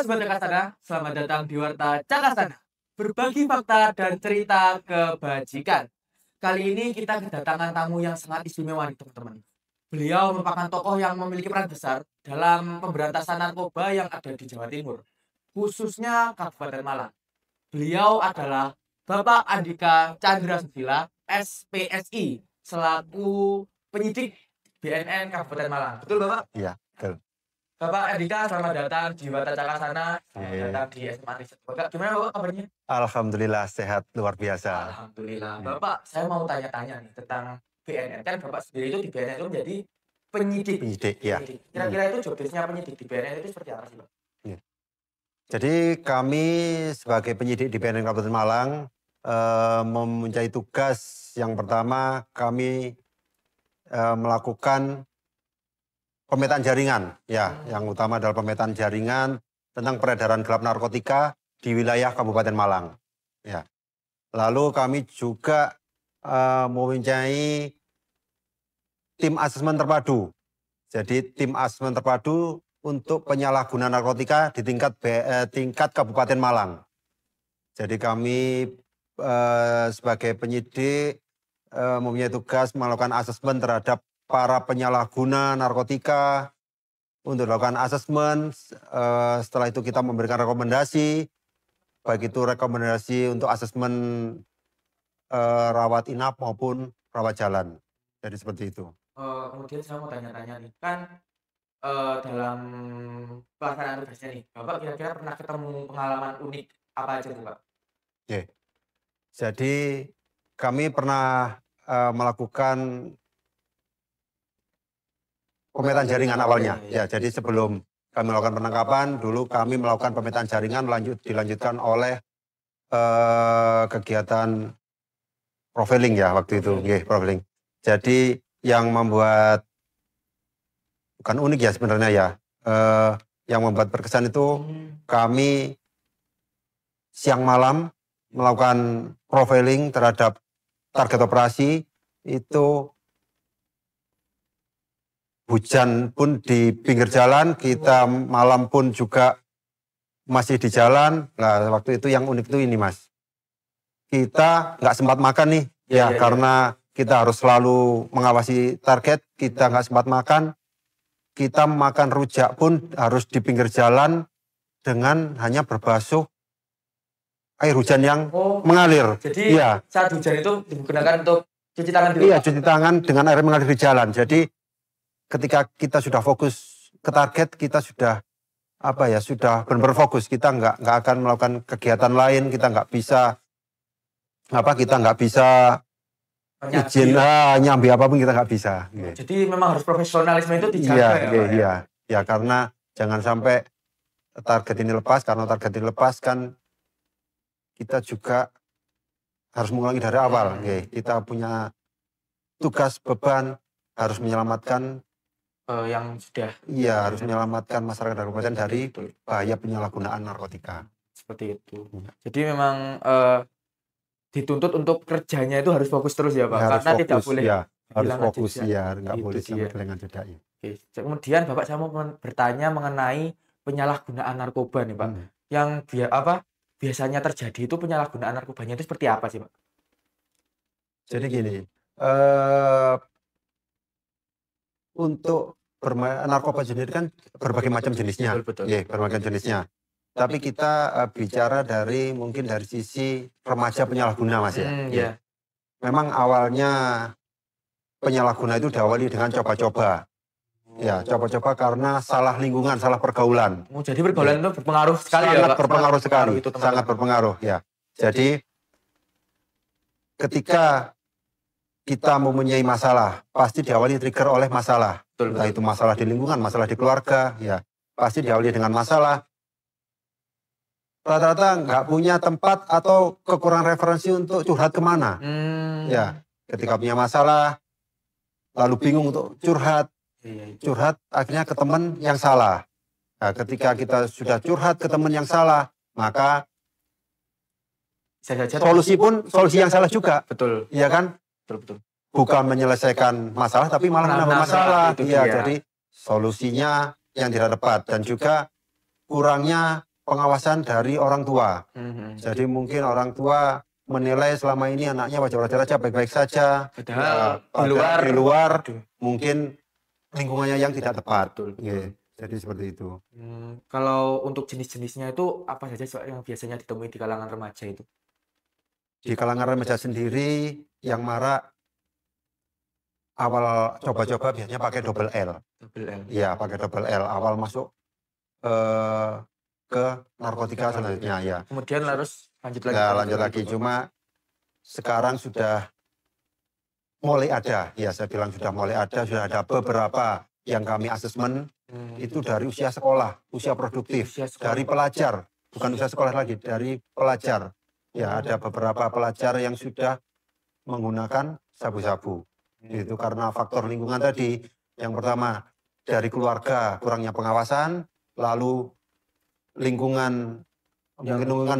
Sobat Cakasana, selamat datang di Warta Cakasana. Berbagi fakta dan cerita kebajikan. Kali ini kita kedatangan tamu yang sangat istimewa nih teman-teman. Beliau merupakan tokoh yang memiliki peran besar dalam pemberantasan narkoba yang ada di Jawa Timur, khususnya Kabupaten Malang. Beliau adalah Bapak Andika Chandra Susila, SPSI, selaku penyidik BNN Kabupaten Malang. Betul Bapak? Iya, betul. Bapak Andika, selamat datang di Warta Cakasana, selamat datang di SMA Riset. Bapak, gimana Bapak kabarnya? Alhamdulillah sehat luar biasa. Alhamdulillah. Bapak, saya mau tanya-tanya nih tentang BNN. Kan Bapak sendiri itu di BNN itu menjadi penyidik. Penyidik, ya. Kira-kira itu job desk-nya penyidik di BNN itu seperti apa sih, Pak? Ya. Jadi kami sebagai penyidik di BNN Kabupaten Malang mempunyai tugas yang pertama kami melakukan pemetaan jaringan, ya, yang utama adalah pemetaan jaringan tentang peredaran gelap narkotika di wilayah Kabupaten Malang. Ya. Lalu kami juga mempunyai tim asesmen terpadu. Jadi tim asesmen terpadu untuk penyalahgunaan narkotika di tingkat Kabupaten Malang. Jadi kami sebagai penyidik mempunyai tugas melakukan asesmen terhadap para penyalahguna narkotika untuk dilakukan asesmen. Setelah itu kita memberikan rekomendasi, baik itu rekomendasi untuk asesmen rawat inap maupun rawat jalan. Jadi seperti itu. Kemudian saya mau tanya-tanya nih, kan dalam pelaksanaan tugasnya nih, Bapak kira-kira pernah ketemu pengalaman unik apa aja tuh, Pak? Oke. Jadi kami pernah melakukan pemetaan jaringan awalnya. Ya, jadi sebelum kami melakukan penangkapan, dulu kami melakukan pemetaan jaringan dilanjutkan oleh kegiatan profiling ya waktu itu, profiling. Jadi yang membuat bukan unik ya sebenarnya ya, yang membuat berkesan itu kami siang malam melakukan profiling terhadap target operasi itu. Hujan pun di pinggir jalan, kita malam pun juga masih di jalan. Nah, waktu itu yang unik itu ini, Mas. Kita nggak sempat makan nih, karena kita harus selalu mengawasi target, kita nggak sempat makan. Kita makan rujak pun harus di pinggir jalan dengan hanya berbasuh air hujan yang mengalir. Jadi saat hujan itu digunakan untuk cuci tangan dulu? Iya, cuci tangan dengan air mengalir di jalan. Jadi ketika kita sudah fokus ke target, kita sudah sudah benar-benar fokus. Kita nggak akan melakukan kegiatan lain. Kita nggak bisa izin nyambi apapun, kita nggak bisa. Jadi memang harus profesionalisme itu dijaga. Iya, karena jangan sampai target ini lepas. Karena target ini lepas kan kita juga harus mengulangi dari awal. Kita punya tugas beban harus menyelamatkan yang sudah harus menyelamatkan masyarakat kabupaten dari bahaya penyalahgunaan narkotika. Seperti itu. Jadi memang dituntut untuk kerjanya itu harus fokus terus ya Pak, karena fokus, tidak boleh harus fokus nggak boleh sampai kehilangan jeda. Oke. Kemudian Bapak, saya mau bertanya mengenai penyalahgunaan narkoba nih Pak. Yang biasanya terjadi itu penyalahgunaan narkobanya itu seperti apa sih Pak? Jadi gini, untuk narkoba sendiri kan berbagai macam jenisnya, berbagai jenisnya. Tapi kita bicara mungkin dari sisi remaja penyalahguna, Mas ya. Memang awalnya penyalahguna itu diawali dengan coba-coba. Ya, coba-coba karena salah lingkungan, salah pergaulan. Jadi pergaulan itu berpengaruh sekali ya, Pak? Sangat berpengaruh sekali, sangat berpengaruh ya. Jadi ketika kita mempunyai masalah, pasti diawali trigger oleh masalah. Entah itu masalah di lingkungan, masalah di keluarga, ya pasti diawali dengan masalah. Rata-rata nggak punya tempat atau kekurangan referensi untuk curhat kemana. Ya, ketika punya masalah, lalu bingung untuk curhat akhirnya ke teman yang salah. Nah, ketika kita sudah curhat ke teman yang salah, maka solusi yang salah juga. Betul. Iya kan? Betul. Bukan menyelesaikan masalah, tapi malah menambah masalah. Iya, jadi solusinya yang tidak tepat dan juga kurangnya pengawasan dari orang tua. Jadi mungkin orang tua menilai selama ini anaknya wajar-wajar aja, baik-baik saja. Padahal Di luar aduh. mungkin lingkungannya yang tidak tepat. Betul. Jadi seperti itu. Kalau untuk jenis-jenisnya itu apa saja Pak, yang biasanya ditemui di kalangan remaja itu? Di kalangan remaja sendiri yang marak awal coba-coba biasanya pakai double L. Double L. Iya, pakai double L. Awal masuk ke narkotika selanjutnya ya. Kemudian harus lanjut lagi. Ya, lanjut lagi. Cuma sekarang sudah mulai ada. Ya, saya bilang sudah mulai ada. Sudah ada beberapa yang kami asesmen itu dari usia sekolah, usia produktif, dari pelajar. Bukan usia sekolah lagi, dari pelajar. Ya, ada beberapa pelajar yang sudah menggunakan sabu-sabu. Itu karena faktor lingkungan tadi. Yang pertama, dari keluarga kurangnya pengawasan, lalu lingkungan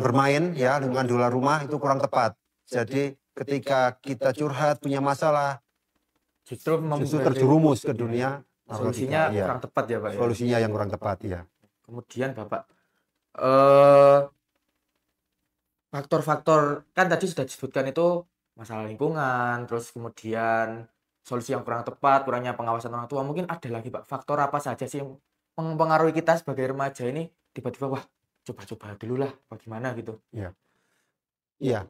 bermain, ya, lingkungan di luar rumah itu kurang tepat. Jadi ketika kita curhat punya masalah, justru terjerumus ke dunia solusinya ya. Kurang tepat ya Pak. Solusinya yang kurang tepat ya. Kemudian Bapak, faktor-faktor kan tadi sudah disebutkan itu masalah lingkungan, terus kemudian solusi yang kurang tepat, kurangnya pengawasan orang tua. Mungkin ada lagi Pak, faktor apa saja sih yang mempengaruhi kita sebagai remaja ini tiba-tiba wah coba-coba dulu lah bagaimana gitu. Iya.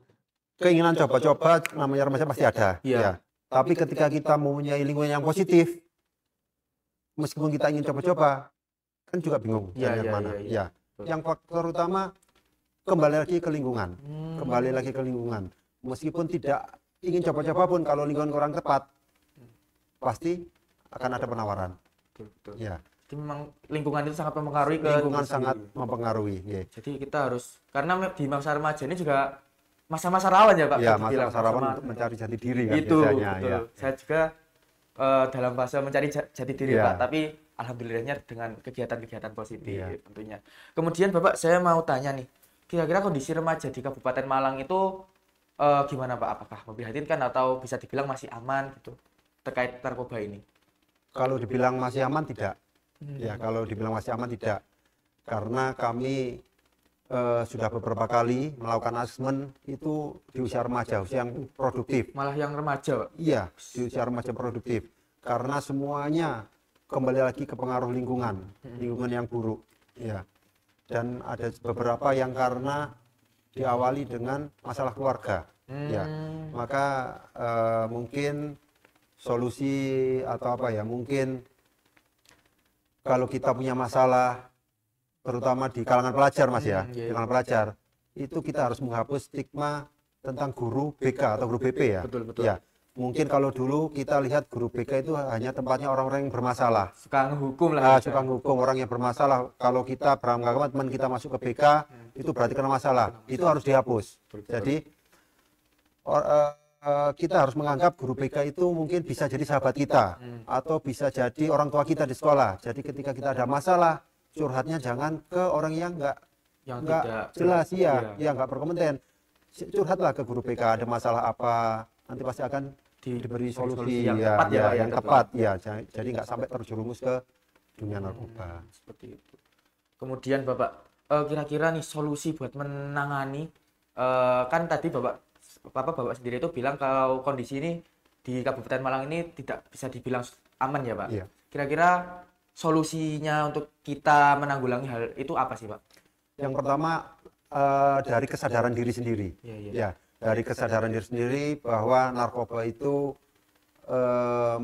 Keinginan coba-coba namanya remaja pasti ada. Iya. Ya. Tapi ketika kita mempunyai lingkungan yang positif, meskipun kita ingin coba-coba, kan juga bingung Iya, mana. iya. Ya. Yang faktor utama kembali lagi ke lingkungan. Kembali lagi ke lingkungan. Meskipun tidak ingin coba-coba pun kalau lingkungan kurang tepat, pasti akan ada penawaran. Betul. Ya. Jadi memang lingkungan itu sangat mempengaruhi ke lingkungan sangat mempengaruhi. Ya. Jadi kita harus, karena di masa remaja ini juga masa-masa rawan ya Pak. Ya, masa-masa rawan untuk mencari jati diri kan itu, biasanya. Betul. Ya. Saya juga dalam fase mencari jati diri Pak, tapi alhamdulillahnya dengan kegiatan-kegiatan positif tentunya. Kemudian Bapak, saya mau tanya nih, kira-kira kondisi remaja di Kabupaten Malang itu gimana Pak? Apakah memprihatinkan atau bisa dibilang masih aman gitu terkait narkoba ini? Kalau dibilang masih aman tidak. Ya, kalau dibilang masih aman tidak. Karena kami sudah beberapa kali melakukan asesmen itu di usia remaja, usia yang produktif. Malah yang remaja Pak? Iya, di usia remaja produktif. Karena semuanya kembali lagi ke pengaruh lingkungan yang buruk. Ya. Dan ada beberapa yang karena diawali dengan masalah keluarga. Ya. Maka mungkin solusi atau apa ya, mungkin kalau kita punya masalah, terutama di kalangan pelajar Mas ya, di kalangan pelajar, itu kita harus menghapus stigma tentang guru BK atau guru BP ya. Betul. Ya, mungkin kalau dulu kita lihat guru BK itu hanya tempatnya orang-orang yang bermasalah. Suka ngehukum lah. Suka ngehukum orang yang bermasalah. Kalau kita beragama teman kita masuk ke BK, itu berarti kena masalah. Itu harus dihapus. Jadi kita harus menganggap guru BK itu mungkin bisa jadi sahabat kita atau bisa jadi orang tua kita di sekolah. Jadi ketika kita ada masalah, curhatnya jangan ke orang yang nggak jelas ya nggak berkompeten. Curhatlah ke guru BK, ada masalah apa, nanti pasti akan diberi solusi yang tepat ya. Jadi nggak sampai terjerumus ke dunia narkoba. Seperti itu. Kemudian Bapak, kira-kira nih solusi buat menangani kan tadi Bapak sendiri itu bilang kalau kondisi ini di Kabupaten Malang ini tidak bisa dibilang aman ya Pak. Iya. Kira-kira solusinya untuk kita menanggulangi hal itu apa sih Pak? Yang pertama dari kesadaran diri sendiri. Ya, dari kesadaran diri sendiri bahwa narkoba itu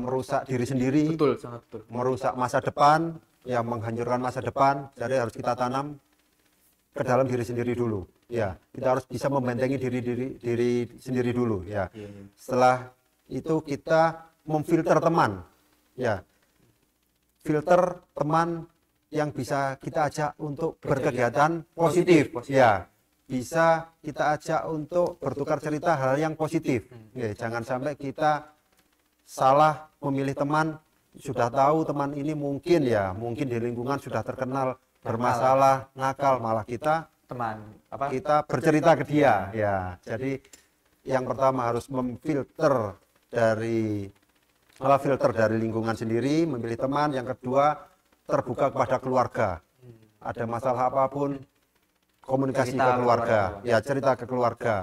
merusak diri sendiri. Betul, sangat betul. Merusak masa depan, ya menghancurkan masa depan. Jadi harus kita tanam ke dalam diri sendiri dulu. Ya, kita harus bisa membentengi diri sendiri dulu. Ya, setelah itu kita memfilter teman. Ya, filter teman yang bisa kita ajak untuk berkegiatan positif. Ya, bisa kita ajak untuk bertukar cerita hal yang positif. Ya, jangan sampai kita salah memilih teman. Sudah tahu teman ini mungkin di lingkungan sudah terkenal bermasalah, nakal, malah kita kita bercerita ke dia. Ya, jadi yang pertama harus memfilter dari lingkungan sendiri, memilih teman. Yang kedua, terbuka kepada keluarga. Ada masalah apapun, komunikasi Cerita ke ke keluarga. keluarga. Ya, cerita ke keluarga.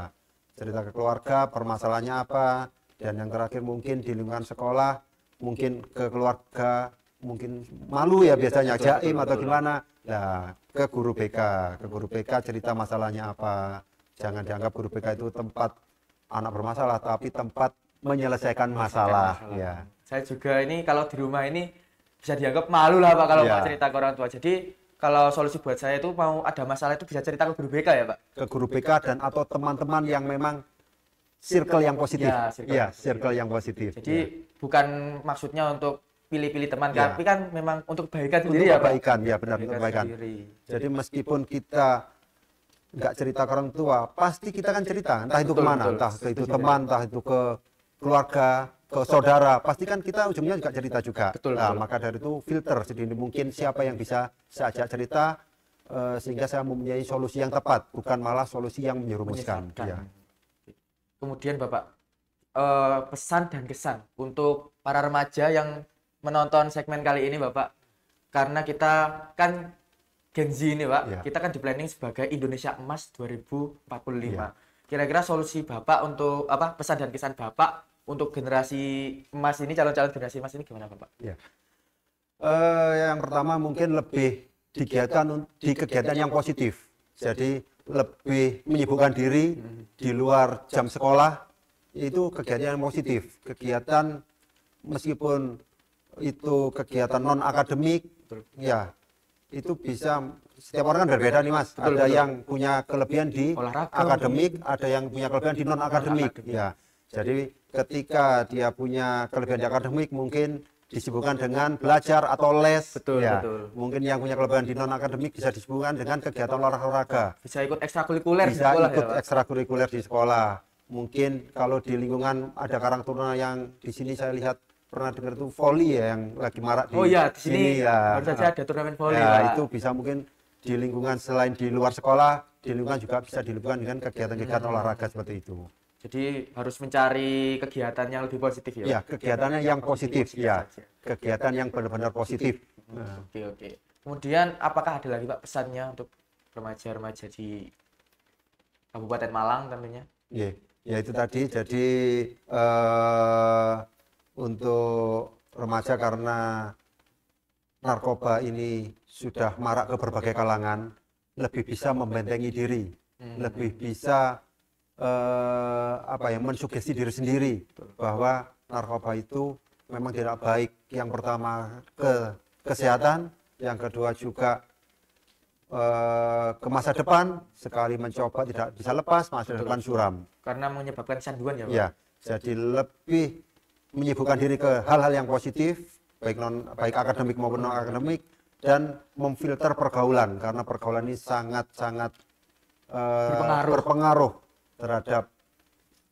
Cerita ke keluarga, permasalahannya apa. Dan yang terakhir mungkin di lingkungan sekolah, mungkin ke keluarga, mungkin malu ya biasanya, Betul, jaim betul, atau betul. gimana. Nah, ke guru BK. Ke guru BK cerita masalahnya apa. Jangan dianggap guru BK itu tempat anak bermasalah, tapi tempat menyelesaikan masalah. Masalah. Ya. Saya juga ini kalau di rumah ini bisa dianggap malu lah Pak kalau Ya. Pak cerita ke orang tua. Jadi kalau solusi buat saya itu mau ada masalah itu bisa cerita ke guru BK ya Pak? Ke guru BK dan atau teman-teman yang memang circle yang positif. Ya, circle Iya, yang positif. circle yang positif. Jadi Ya. bukan maksudnya untuk pilih-pilih teman, Ya. tapi kan memang untuk kebaikan Untuk sendiri ya Pak? kebaikan, ya benar, untuk kebaikan. sendiri. Jadi meskipun kita nggak cerita ke orang tua, pasti kita kan cerita, entah itu Betul, kemana, betul. entah itu teman, entah itu ke keluarga, ke saudara, pasti kan kita ujungnya juga cerita juga. Betul, Nah, betul. maka dari itu filter sedini mungkin siapa yang bisa saya ajak cerita sehingga saya mempunyai solusi yang tepat, bukan malah solusi yang menyerumuskan. Menyesatkan. Ya. Kemudian Bapak, pesan dan kesan untuk para remaja yang menonton segmen kali ini Bapak, karena kita kan Gen Z ini Pak, Ya. kita kan di planning sebagai Indonesia Emas 2045. Ya. Kira-kira solusi Bapak untuk apa, pesan dan kesan Bapak untuk generasi emas ini, calon-calon generasi emas ini gimana Bapak? Ya. Yang pertama mungkin lebih di kegiatan yang positif. Jadi lebih menyibukkan diri di luar jam sekolah, itu kegiatan yang positif. Kegiatan meskipun itu kegiatan non akademik, ya itu bisa, setiap orang kan berbeda nih Mas. Betul, Ada betul. yang punya kelebihan di Olahraga, akademik, ada yang punya kelebihan di non akademik. Ya, jadi ketika dia punya kelebihan di akademik, mungkin disibukkan dengan belajar atau les. Betul, Ya. betul. Mungkin yang punya kelebihan di non akademik bisa disibukkan dengan kegiatan olahraga. Bisa ikut ekstrakurikuler di Bisa sekolah ikut ya Pak? ekstrakurikuler di sekolah. Mungkin kalau di lingkungan ada Karang Taruna yang di sini saya lihat pernah dengar itu voli ya yang lagi marak di Oh iya, di sini ya. baru saja ada turnamen voli Ya, Pak. itu bisa mungkin di lingkungan selain di luar sekolah, di lingkungan juga bisa dilibatkan dengan kegiatan-kegiatan olahraga seperti itu. Jadi harus mencari kegiatan yang lebih positif ya Pak? Ya, kegiatannya yang positif, ya. saja. Kegiatan yang benar-benar positif. Nah, Oke, oke. Kemudian apakah ada lagi Pak pesannya untuk remaja-remaja di Kabupaten Malang tentunya? ya, ya itu tadi. Jadi untuk remaja karena narkoba ini sudah marak ke berbagai kalangan, lebih bisa membentengi diri, lebih bisa mensugesti diri sendiri bahwa narkoba itu memang tidak baik. Yang pertama ke kesehatan, yang kedua juga ke masa depan. Sekali mencoba tidak bisa lepas, masa depan suram. Karena menyebabkan kecanduan ya Pak? Ya, jadi lebih menyibukkan diri ke hal-hal yang positif, baik akademik maupun non akademik, dan memfilter pergaulan karena pergaulan ini sangat-sangat berpengaruh terhadap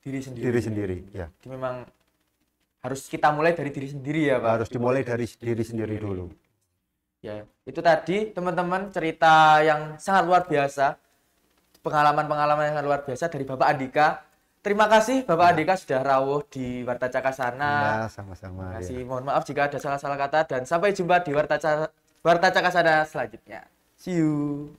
diri sendiri. Ya. Jadi memang harus kita mulai dari diri sendiri ya Pak? Harus dimulai dari diri sendiri dulu. Ya, itu tadi teman-teman cerita yang sangat luar biasa, pengalaman-pengalaman yang sangat luar biasa dari Bapak Andika. Terima kasih Bapak Andika sudah rawuh di Warta Cakasana. Ya, sama-sama. Terima kasih. Ya. Mohon maaf jika ada salah-salah kata dan sampai jumpa di Warta Cakasana selanjutnya. See you.